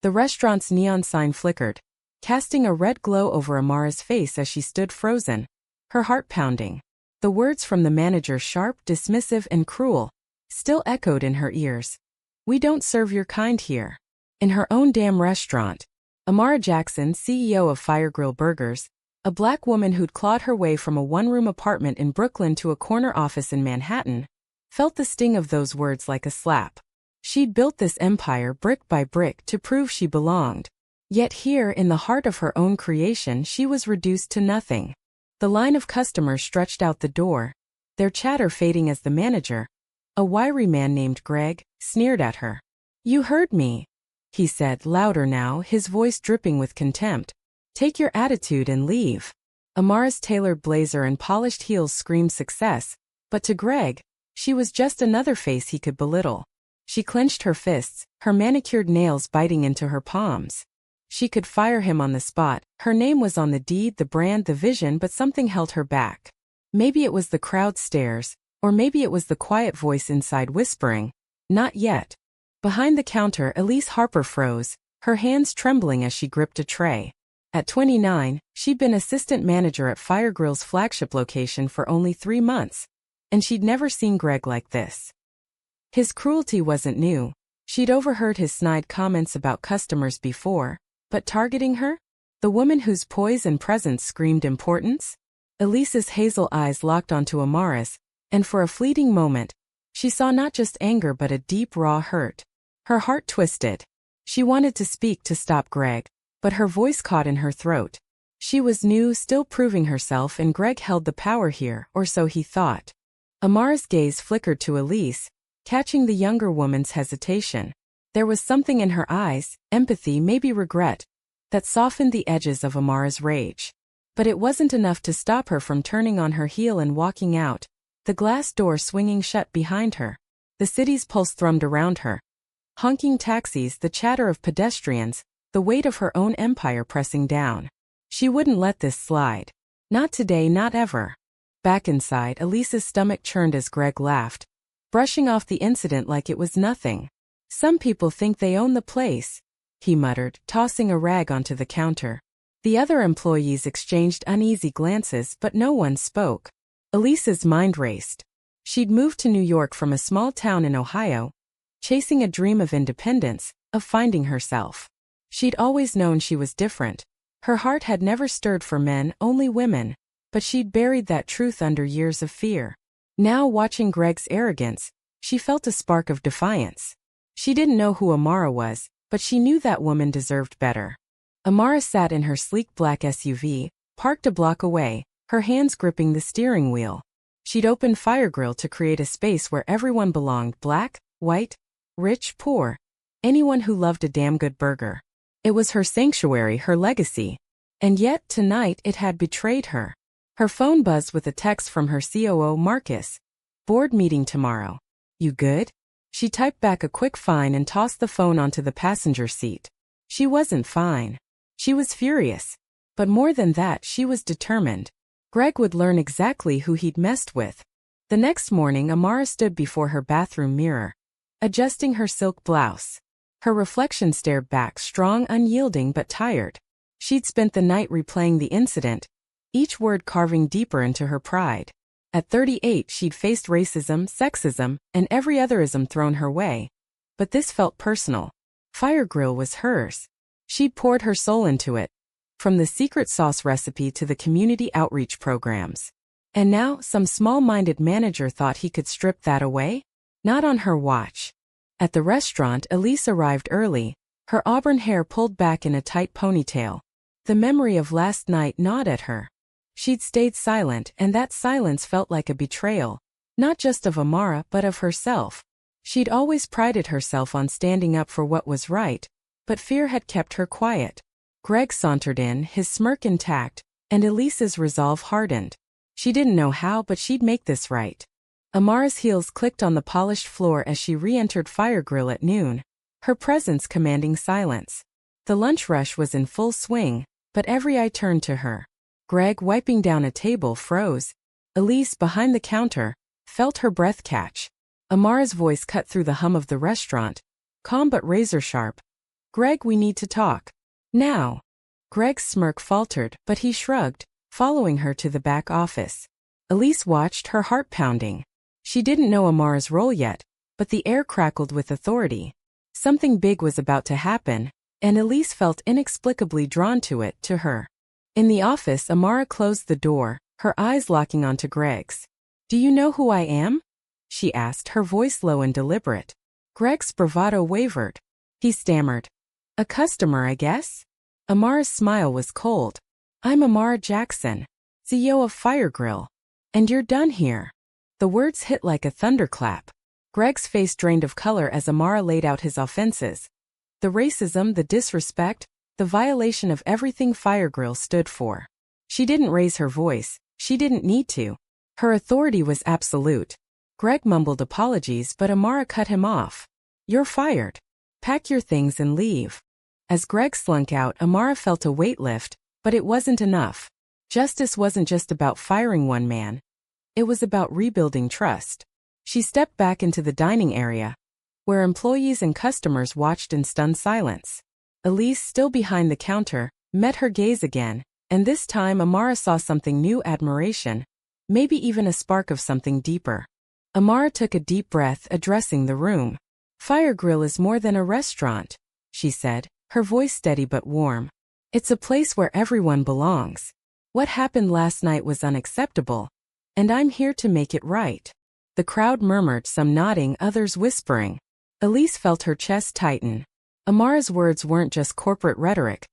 The restaurant's neon sign flickered, casting a red glow over Amara's face as she stood frozen, her heart pounding. The words from the manager, sharp, dismissive, and cruel, still echoed in her ears. "We don't serve your kind here." In her own damn restaurant. Amara Jackson, CEO of Fire Grill Burgers, a black woman who'd clawed her way from a one-room apartment in Brooklyn to a corner office in Manhattan, felt the sting of those words like a slap. She'd built this empire brick by brick to prove she belonged. Yet here, in the heart of her own creation, she was reduced to nothing. The line of customers stretched out the door, their chatter fading as the manager, a wiry man named Greg, sneered at her. "You heard me," he said, louder now, his voice dripping with contempt. "Take your attitude and leave." Amara's tailored blazer and polished heels screamed success, but to Greg, she was just another face he could belittle. She clenched her fists, her manicured nails biting into her palms. She could fire him on the spot. Her name was on the deed, the brand, the vision, but something held her back. Maybe it was the crowd stares, or maybe it was the quiet voice inside whispering, "Not yet." Behind the counter, Elise Harper froze, her hands trembling as she gripped a tray. At 29, she'd been assistant manager at Fire Grill's flagship location for only 3 months, and she'd never seen Greg like this. His cruelty wasn't new. She'd overheard his snide comments about customers before, but targeting her? The woman whose poise and presence screamed importance? Elise's hazel eyes locked onto Amara's, and for a fleeting moment, she saw not just anger but a deep, raw hurt. Her heart twisted. She wanted to speak to stop Greg, but her voice caught in her throat. She was new, still proving herself, and Greg held the power here, or so he thought. Amara's gaze flickered to Elise, catching the younger woman's hesitation. There was something in her eyes, empathy, maybe regret, that softened the edges of Amara's rage. But it wasn't enough to stop her from turning on her heel and walking out, the glass door swinging shut behind her. The city's pulse thrummed around her. Honking taxis, the chatter of pedestrians, the weight of her own empire pressing down. She wouldn't let this slide. Not today, not ever. Back inside, Elise's stomach churned as Greg laughed, brushing off the incident like it was nothing. "Some people think they own the place," he muttered, tossing a rag onto the counter. The other employees exchanged uneasy glances, but no one spoke. Elise's mind raced. She'd moved to New York from a small town in Ohio, chasing a dream of independence, of finding herself. She'd always known she was different. Her heart had never stirred for men, only women, but she'd buried that truth under years of fear. Now, watching Greg's arrogance, she felt a spark of defiance. She didn't know who Amara was, but she knew that woman deserved better. Amara sat in her sleek black SUV, parked a block away, her hands gripping the steering wheel. She'd opened Fire Grill to create a space where everyone belonged, black, white, rich, poor, anyone who loved a damn good burger. It was her sanctuary, her legacy. And yet, tonight, it had betrayed her. Her phone buzzed with a text from her COO, Marcus. "Board meeting tomorrow. You good?" She typed back a quick fine and tossed the phone onto the passenger seat. She wasn't fine. She was furious. But more than that, she was determined. Greg would learn exactly who he'd messed with. The next morning, Amara stood before her bathroom mirror, adjusting her silk blouse. Her reflection stared back, strong, unyielding, but tired. She'd spent the night replaying the incident, each word carving deeper into her pride. At 38, she'd faced racism, sexism, and every otherism thrown her way. But this felt personal. Fire Grill was hers. She'd poured her soul into it, from the secret sauce recipe to the community outreach programs. And now, some small-minded manager thought he could strip that away? Not on her watch. At the restaurant, Elise arrived early, her auburn hair pulled back in a tight ponytail. The memory of last night gnawed at her. She'd stayed silent, and that silence felt like a betrayal, not just of Amara but of herself. She'd always prided herself on standing up for what was right, but fear had kept her quiet. Greg sauntered in, his smirk intact, and Elise's resolve hardened. She didn't know how, but she'd make this right. Amara's heels clicked on the polished floor as she re-entered Fire Grill at noon, her presence commanding silence. The lunch rush was in full swing, but every eye turned to her. Greg, wiping down a table, froze. Elise, behind the counter, felt her breath catch. Amara's voice cut through the hum of the restaurant, calm but razor-sharp. Greg, we need to talk. Now. Greg's smirk faltered, but he shrugged, following her to the back office. Elise watched, her heart pounding. She didn't know Amara's role yet, but the air crackled with authority. Something big was about to happen, and Elise felt inexplicably drawn to her. In the office, Amara closed the door, her eyes locking onto Greg's. Do you know who I am? She asked, her voice low and deliberate. Greg's bravado wavered. He stammered. A customer, I guess? Amara's smile was cold. I'm Amara Jackson, CEO of Fire Grill. And you're done here. The words hit like a thunderclap. Greg's face drained of color as Amara laid out his offenses. The racism, the disrespect, the violation of everything Fire Grill stood for. She didn't raise her voice. She didn't need to. Her authority was absolute. Greg mumbled apologies, but Amara cut him off. You're fired. Pack your things and leave. As Greg slunk out, Amara felt a weight lift, but it wasn't enough. Justice wasn't just about firing one man. It was about rebuilding trust. She stepped back into the dining area, where employees and customers watched in stunned silence. Elise, still behind the counter, met her gaze again, and this time Amara saw something new: admiration, maybe even a spark of something deeper. Amara took a deep breath, addressing the room. Fire Grill is more than a restaurant, she said, her voice steady but warm. It's a place where everyone belongs. What happened last night was unacceptable, and I'm here to make it right. The crowd murmured, some nodding, others whispering. Elise felt her chest tighten. Amara's words weren't just corporate rhetoric.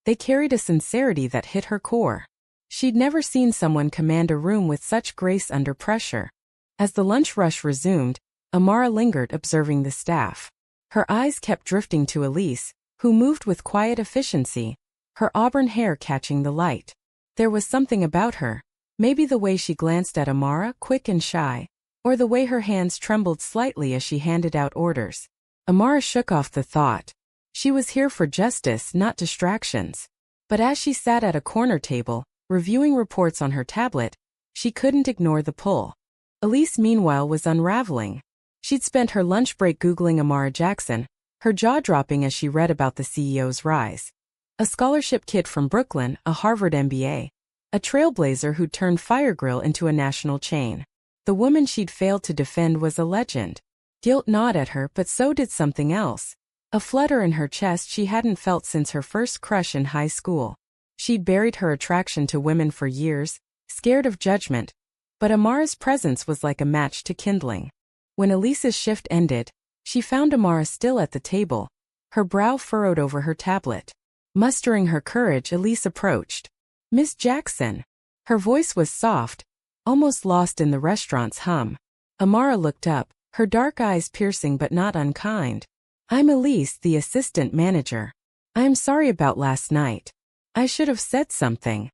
They carried a sincerity that hit her core. She'd never seen someone command a room with such grace under pressure. As the lunch rush resumed, Amara lingered, observing the staff. Her eyes kept drifting to Elise, who moved with quiet efficiency, her auburn hair catching the light. There was something about her, maybe the way she glanced at Amara, quick and shy, or the way her hands trembled slightly as she handed out orders. Amara shook off the thought. She was here for justice, not distractions. But as she sat at a corner table, reviewing reports on her tablet, she couldn't ignore the pull. Elise, meanwhile, was unraveling. She'd spent her lunch break Googling Amara Jackson, her jaw dropping as she read about the CEO's rise. A scholarship kid from Brooklyn, a Harvard MBA. A trailblazer who'd turned Fire Grill into a national chain. The woman she'd failed to defend was a legend. Guilt gnawed at her, but so did something else. A flutter in her chest she hadn't felt since her first crush in high school. She'd buried her attraction to women for years, scared of judgment, but Amara's presence was like a match to kindling. When Elise's shift ended, she found Amara still at the table, her brow furrowed over her tablet. Mustering her courage, Elise approached. Miss Jackson. Her voice was soft, almost lost in the restaurant's hum. Amara looked up, her dark eyes piercing but not unkind. I'm Elise, the assistant manager. I'm sorry about last night. I should have said something.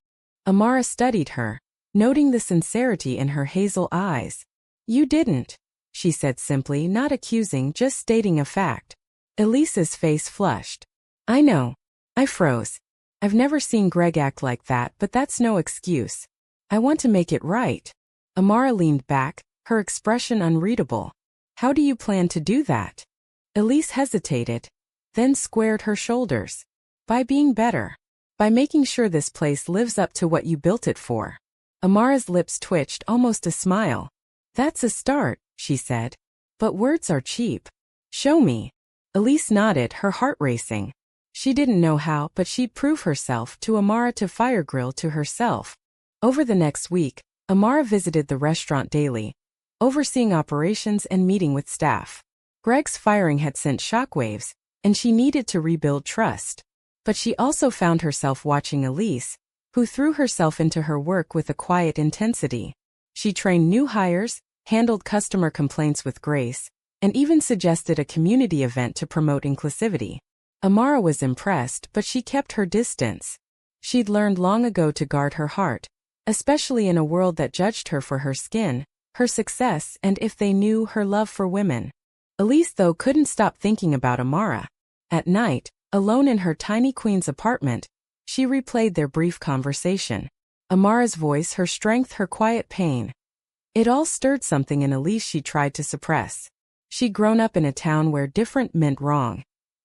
Amara studied her, noting the sincerity in her hazel eyes. You didn't, she said simply, not accusing, just stating a fact. Elise's face flushed. I know. I froze. I've never seen Greg act like that, but that's no excuse. I want to make it right. Amara leaned back, her expression unreadable. How do you plan to do that? Elise hesitated, then squared her shoulders. By being better. By making sure this place lives up to what you built it for. Amara's lips twitched, almost a smile. That's a start, she said. But words are cheap. Show me. Elise nodded, her heart racing. She didn't know how, but she'd prove herself, to Amara, to Fire Grill, to herself. Over the next week, Amara visited the restaurant daily, overseeing operations and meeting with staff. Greg's firing had sent shockwaves, and she needed to rebuild trust. But she also found herself watching Elise, who threw herself into her work with a quiet intensity. She trained new hires, handled customer complaints with grace, and even suggested a community event to promote inclusivity. Amara was impressed, but she kept her distance. She'd learned long ago to guard her heart, especially in a world that judged her for her skin, her success, and, if they knew, her love for women. Elise, though, couldn't stop thinking about Amara. At night, alone in her tiny Queens apartment, she replayed their brief conversation. Amara's voice, her strength, her quiet pain. It all stirred something in Elise she tried to suppress. She'd grown up in a town where different meant wrong.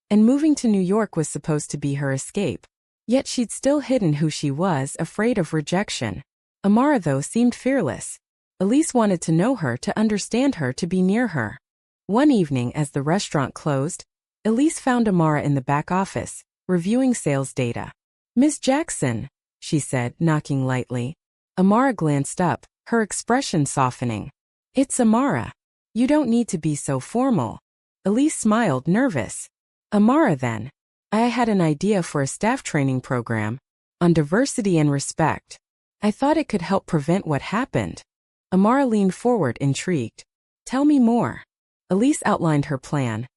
and moving to New York was supposed to be her escape. Yet she'd still hidden who she was, afraid of rejection. Amara, though, seemed fearless. Elise wanted to know her, to understand her, to be near her. One evening, as the restaurant closed, Elise found Amara in the back office, reviewing sales data. "Miss Jackson," she said, knocking lightly. Amara glanced up, her expression softening. "It's Amara. You don't need to be so formal." Elise smiled, nervous. "Amara, then. I had an idea for a staff training program on diversity and respect. I thought it could help prevent what happened." Amara leaned forward, intrigued. "Tell me more." Elise outlined her plan.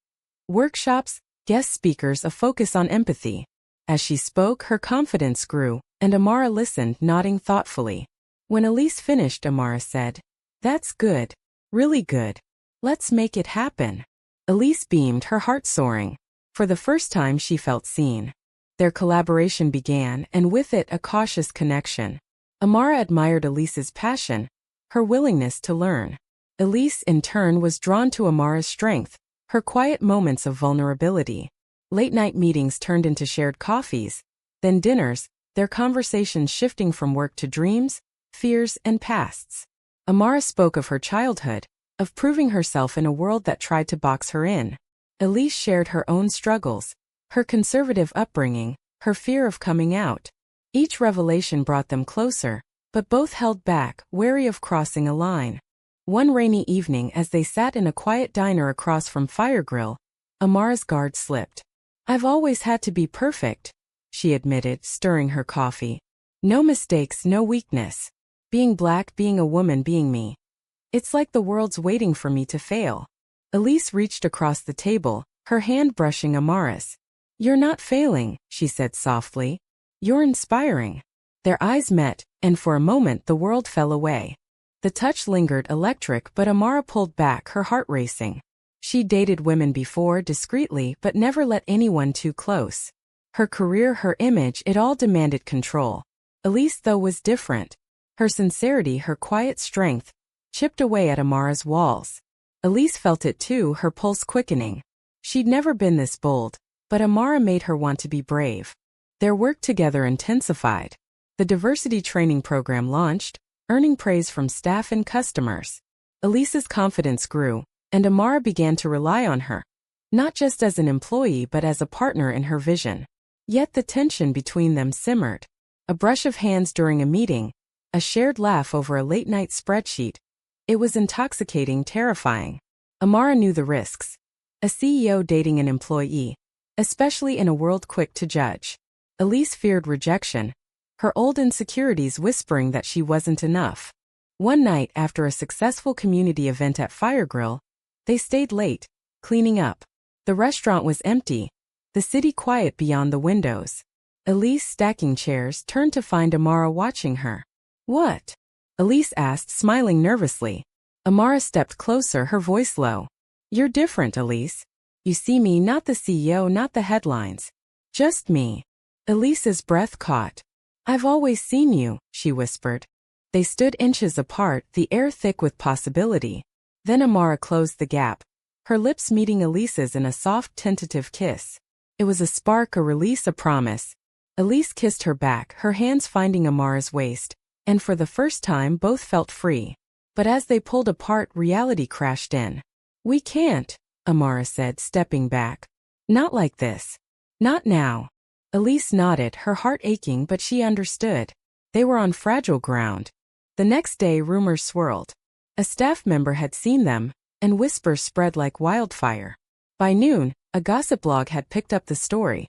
Workshops, guest speakers, a focus on empathy. As she spoke, her confidence grew, and Amara listened, nodding thoughtfully. When Elise finished, Amara said, "That's good. Really good. Let's make it happen." Elise beamed, her heart soaring. For the first time she felt seen. Their collaboration began, and with it a cautious connection. Amara admired Elise's passion, her willingness to learn. Elise, in turn, was drawn to Amara's strength, her quiet moments of vulnerability. Late-night meetings turned into shared coffees, then dinners, their conversations shifting from work to dreams, fears, and pasts. Amara spoke of her childhood, of proving herself in a world that tried to box her in. Elise shared her own struggles, her conservative upbringing, her fear of coming out. Each revelation brought them closer, but both held back, wary of crossing a line. One rainy evening, as they sat in a quiet diner across from Fire Grill, Amara's guard slipped. "I've always had to be perfect," she admitted, stirring her coffee. "No mistakes, no weakness. Being black, being a woman, being me. It's like the world's waiting for me to fail." Elise reached across the table, her hand brushing Amara's. "You're not failing," she said softly. "You're inspiring." Their eyes met, and for a moment the world fell away. The touch lingered, electric, but Amara pulled back, her heart racing. She'd dated women before, discreetly, but never let anyone too close. Her career, her image, it all demanded control. Elise, though, was different. Her sincerity, her quiet strength, chipped away at Amara's walls. Elise felt it too, her pulse quickening. She'd never been this bold, but Amara made her want to be brave. Their work together intensified. The diversity training program launched, earning praise from staff and customers. Elise's confidence grew, and Amara began to rely on her, not just as an employee but as a partner in her vision. Yet the tension between them simmered. A brush of hands during a meeting, a shared laugh over a late-night spreadsheet. It was intoxicating, terrifying. Amara knew the risks. A CEO dating an employee, especially in a world quick to judge. Elise feared rejection, her old insecurities whispering that she wasn't enough. One night, after a successful community event at Fire Grill, they stayed late, cleaning up. The restaurant was empty, the city quiet beyond the windows. Elise, stacking chairs, turned to find Amara watching her. "What?" Elise asked, smiling nervously. Amara stepped closer, her voice low. "You're different, Elise. You see me, not the CEO, not the headlines. Just me." Elise's breath caught. "I've always seen you," she whispered. They stood inches apart, the air thick with possibility. Then Amara closed the gap, her lips meeting Elise's in a soft, tentative kiss. It was a spark, a release, a promise. Elise kissed her back, her hands finding Amara's waist, and for the first time both felt free. But as they pulled apart, reality crashed in. "We can't," Amara said, stepping back. "Not like this. Not now." Elise nodded, her heart aching, but she understood. They were on fragile ground. The next day, rumors swirled. A staff member had seen them, and whispers spread like wildfire. By noon, a gossip blog had picked up the story.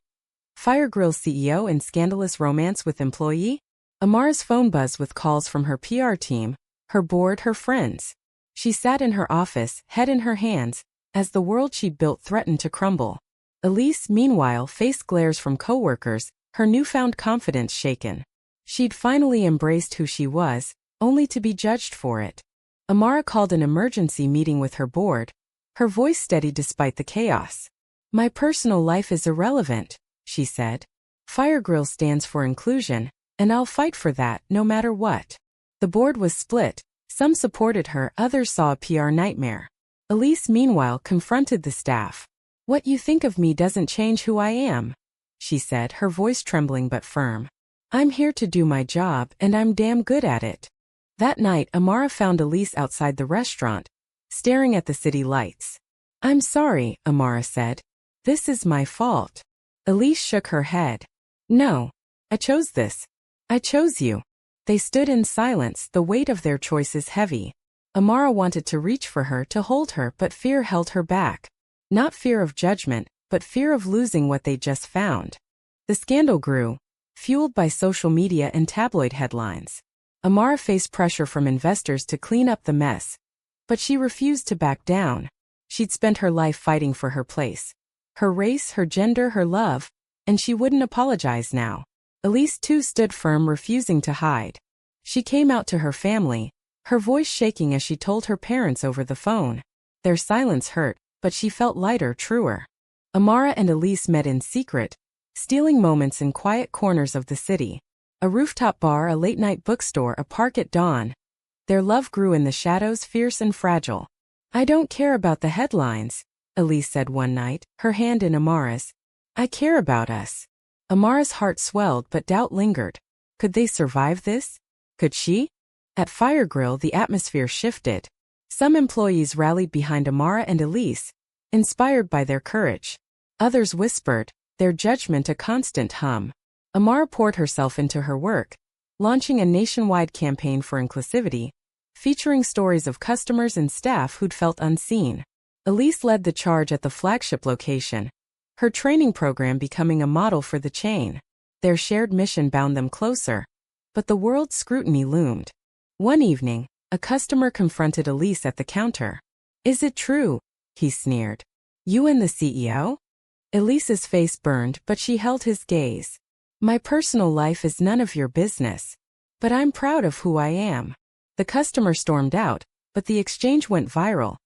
Fire Grill CEO in scandalous romance with employee? Amara's phone buzzed with calls from her PR team, her board, her friends. She sat in her office, head in her hands, as the world she'd built threatened to crumble. Elise, meanwhile, faced glares from coworkers, her newfound confidence shaken. She'd finally embraced who she was, only to be judged for it. Amara called an emergency meeting with her board, her voice steady despite the chaos. "My personal life is irrelevant," she said. "Fire Grill stands for inclusion, and I'll fight for that, no matter what." The board was split. Some supported her, others saw a PR nightmare. Elise, meanwhile, confronted the staff. What you think of me doesn't change who I am, she said, her voice trembling but firm. I'm here to do my job, and I'm damn good at it. That night, Amara found Elise outside the restaurant, staring at the city lights. I'm sorry, Amara said. This is my fault. Elise shook her head. No. I chose this. I chose you. They stood in silence, the weight of their choices heavy. Amara wanted to reach for her, to hold her, but fear held her back. Not fear of judgment, but fear of losing what they just found. The scandal grew, fueled by social media and tabloid headlines. Amara faced pressure from investors to clean up the mess. But she refused to back down. She'd spent her life fighting for her place. Her race, her gender, her love, and she wouldn't apologize now. Elise too stood firm, refusing to hide. She came out to her family, her voice shaking as she told her parents over the phone. Their silence hurt, but she felt lighter, truer. Amara and Elise met in secret, stealing moments in quiet corners of the city. A rooftop bar, a late-night bookstore, a park at dawn. Their love grew in the shadows, fierce and fragile. I don't care about the headlines, Elise said one night, her hand in Amara's. I care about us. Amara's heart swelled, but doubt lingered. Could they survive this? Could she? At Fire Grill, the atmosphere shifted. Some employees rallied behind Amara and Elise, inspired by their courage. Others whispered, their judgment a constant hum. Amara poured herself into her work, launching a nationwide campaign for inclusivity, featuring stories of customers and staff who'd felt unseen. Elise led the charge at the flagship location, her training program becoming a model for the chain. Their shared mission bound them closer. But the world's scrutiny loomed. One evening, a customer confronted Elise at the counter. Is it true? He sneered. You and the CEO? Elise's face burned, but she held his gaze. My personal life is none of your business. But I'm proud of who I am. The customer stormed out, but the exchange went viral,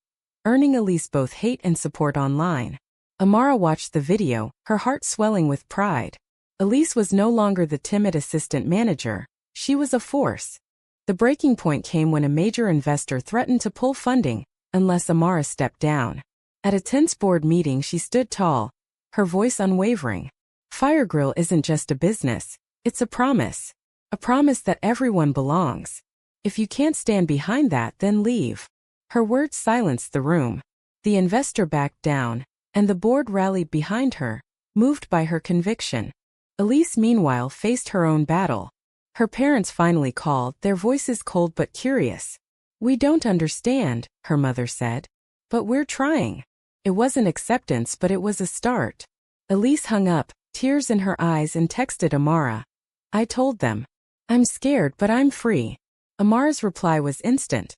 earning Elise both hate and support online. Amara watched the video, her heart swelling with pride. Elise was no longer the timid assistant manager, she was a force. The breaking point came when a major investor threatened to pull funding unless Amara stepped down. At a tense board meeting, she stood tall, her voice unwavering. Fire Grill isn't just a business, it's a promise. A promise that everyone belongs. If you can't stand behind that, then leave. Her words silenced the room. The investor backed down, and the board rallied behind her, moved by her conviction. Elise, meanwhile, faced her own battle. Her parents finally called, their voices cold but curious. We don't understand, her mother said. But we're trying. It wasn't acceptance, but it was a start. Elise hung up, tears in her eyes, and texted Amara. I told them. I'm scared, but I'm free. Amara's reply was instant.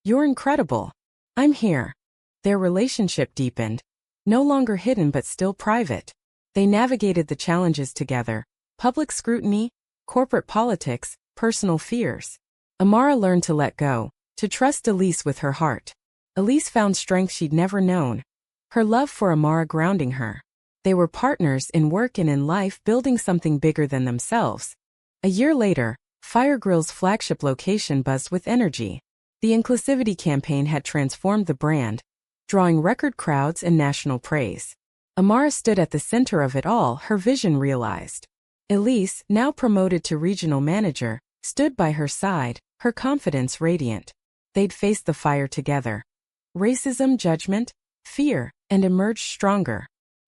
You're incredible. I'm here. Their relationship deepened, no longer hidden but still private. They navigated the challenges together, public scrutiny, corporate politics, personal fears. Amara learned to let go, to trust Elise with her heart. Elise found strength she'd never known, her love for Amara grounding her. They were partners in work and in life, building something bigger than themselves. A year later, Fire Grill's flagship location buzzed with energy. The inclusivity campaign had transformed the brand, drawing record crowds and national praise. Amara stood at the center of it all, her vision realized. Elise, now promoted to regional manager, stood by her side, her confidence radiant. They'd faced the fire together. Racism, judgment, fear, and emerged stronger.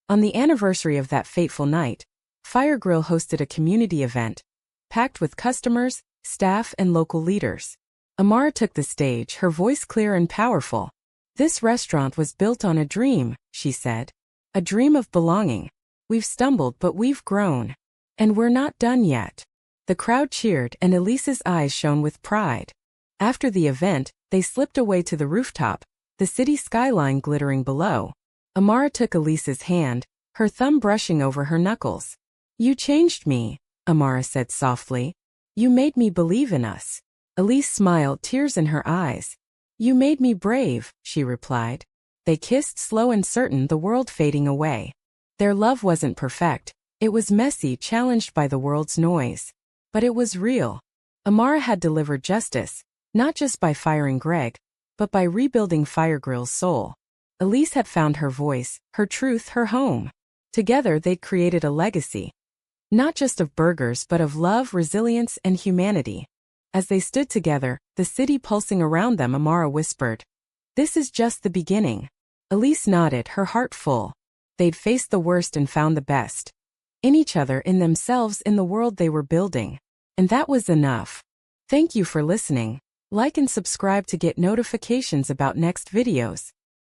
On the anniversary of that fateful night, Fire Grill hosted a community event, packed with customers, staff, and local leaders. Amara took the stage, her voice clear and powerful. This restaurant was built on a dream, she said. A dream of belonging. We've stumbled, but we've grown. And we're not done yet. The crowd cheered, and Elise's eyes shone with pride. After the event, they slipped away to the rooftop, the city skyline glittering below. Amara took Elise's hand, her thumb brushing over her knuckles. You changed me, Amara said softly. You made me believe in us. Elise smiled, tears in her eyes. You made me brave, she replied. They kissed, slow and certain, the world fading away. Their love wasn't perfect. It was messy, challenged by the world's noise. But it was real. Amara had delivered justice, not just by firing Greg, but by rebuilding Fire Grill's soul. Elise had found her voice, her truth, her home. Together they'd created a legacy. Not just of burgers but of love, resilience, and humanity. As they stood together, the city pulsing around them, Amara whispered, "This is just the beginning." Elise nodded, her heart full. They'd faced the worst and found the best. In each other, in themselves, in the world they were building. And that was enough. Thank you for listening. Like and subscribe to get notifications about next videos.